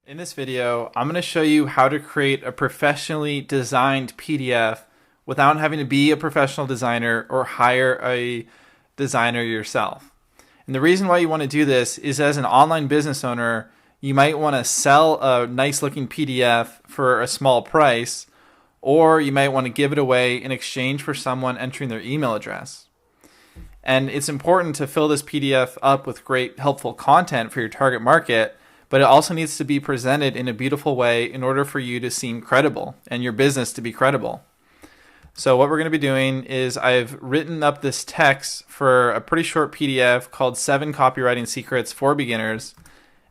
In this video, I'm going to show you how to create a professionally designed PDF without having to be a professional designer or hire a designer yourself. And the reason why you want to do this is, as an online business owner, you might want to sell a nice looking PDF for a small price, or you might want to give it away in exchange for someone entering their email address. And it's important to fill this PDF up with great helpful content for your target market, but it also needs to be presented in a beautiful way in order for you to seem credible and your business to be credible. So what we're going to be doing is, I've written up this text for a pretty short PDF called 7 Copywriting Secrets for Beginners,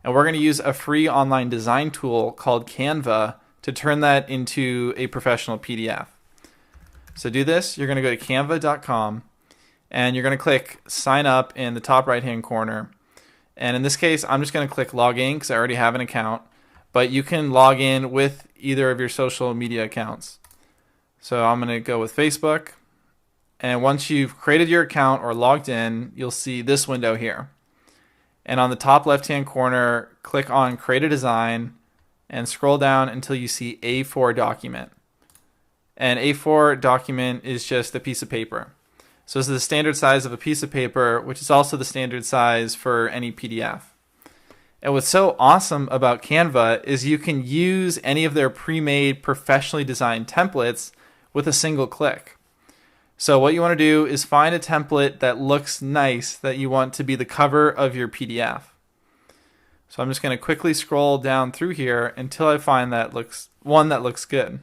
and we're going to use a free online design tool called Canva to turn that into a professional PDF. So to do this, you're going to go to canva.com and you're going to click sign up in the top right hand corner. And in this case, I'm just going to click log in because I already have an account, but you can log in with either of your social media accounts. So I'm going to go with Facebook. And once you've created your account or logged in, you'll see this window here. And on the top left-hand corner, click on Create a Design and scroll down until you see A4 document. And A4 document is just a piece of paper. So this is the standard size of a piece of paper, which is also the standard size for any PDF. And what's so awesome about Canva is you can use any of their pre-made, professionally designed templates with a single click. So what you want to do is find a template that looks nice, that you want to be the cover of your PDF. So I'm just going to quickly scroll down through here until I find one that looks good.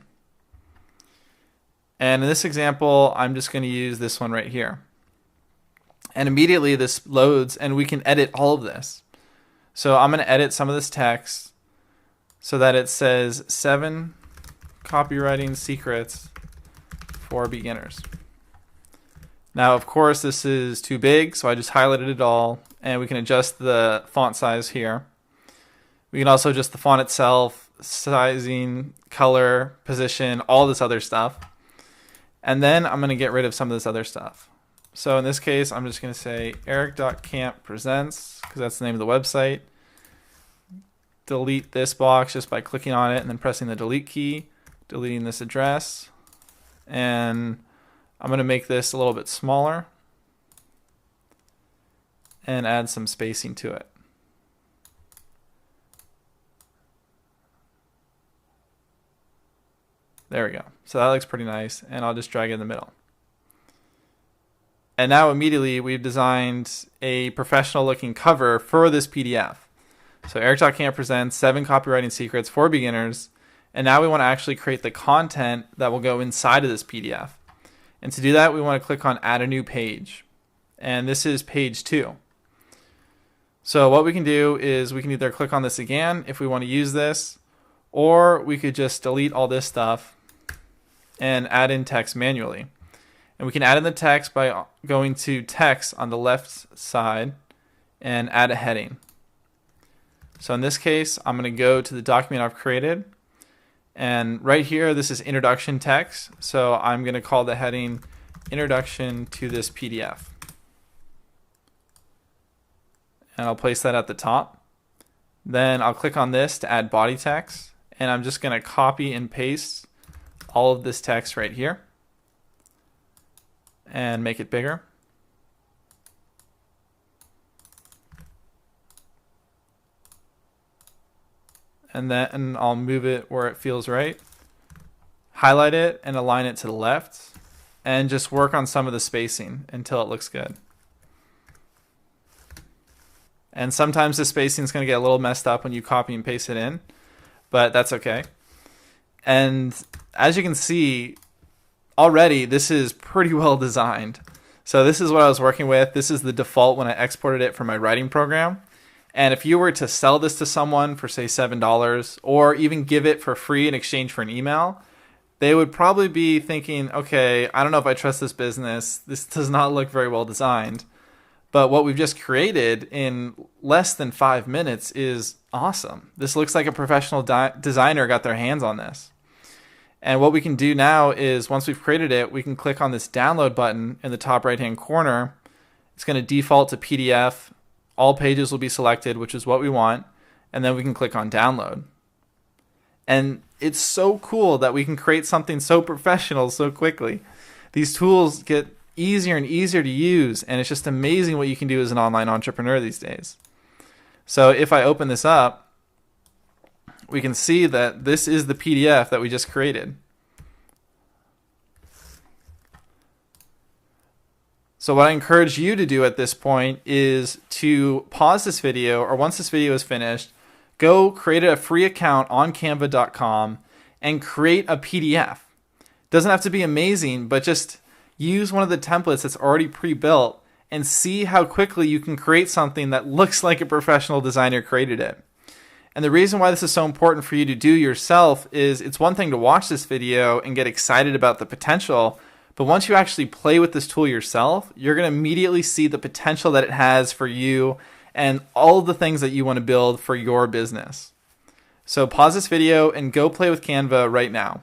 And in this example, I'm just going to use this one right here. And immediately this loads and we can edit all of this. So I'm going to edit some of this text so that it says 7 copywriting secrets for beginners. Now, of course, this is too big, so I just highlighted it all, and we can adjust the font size here. We can also adjust the font itself, sizing, color, position, all this other stuff. And then I'm going to get rid of some of this other stuff. So in this case, I'm just going to say eric.camp presents, because that's the name of the website. Delete this box just by clicking on it and then pressing the delete key, deleting this address. And I'm going to make this a little bit smaller and add some spacing to it. There we go. So that looks pretty nice, and I'll just drag it in the middle. And now immediately we've designed a professional looking cover for this PDF. So Eric.Camp presents 7 copywriting secrets for beginners, and now we want to actually create the content that will go inside of this PDF. And to do that, we want to click on add a new page, and this is page 2. So what we can do is we can either click on this again if we want to use this, or we could just delete all this stuff and add in text manually. And we can add in the text by going to text on the left side and add a heading. So in this case, I'm going to go to the document I've created, and right here this is introduction text, so I'm going to call the heading Introduction to this PDF. And I'll place that at the top. Then I'll click on this to add body text, and I'm just going to copy and paste all of this text right here and make it bigger. And then I'll move it where it feels right, highlight it and align it to the left, and just work on some of the spacing until it looks good. And sometimes the spacing is going to get a little messed up when you copy and paste it in, but that's okay. And as you can see, already this is pretty well designed. So this is what I was working with. This is the default when I exported it from my writing program. And if you were to sell this to someone for, say, $7, or even give it for free in exchange for an email, they would probably be thinking, okay, I don't know if I trust this business. This does not look very well designed. But what we've just created in less than 5 minutes is awesome. This looks like a professional designer got their hands on this. And what we can do now is, once we've created it, we can click on this download button in the top right hand corner. It's going to default to PDF. All pages will be selected, which is what we want. And then we can click on download. And it's so cool that we can create something so professional so quickly. These tools get easier and easier to use, and it's just amazing what you can do as an online entrepreneur these days. So if I open this up, we can see that this is the PDF that we just created. So what I encourage you to do at this point is to pause this video, or once this video is finished, go create a free account on canva.com and create a PDF. Doesn't have to be amazing, but just use one of the templates that's already pre-built and see how quickly you can create something that looks like a professional designer created it. And the reason why this is so important for you to do yourself is it's one thing to watch this video and get excited about the potential, but once you actually play with this tool yourself, you're going to immediately see the potential that it has for you and all of the things that you want to build for your business. So pause this video and go play with Canva right now.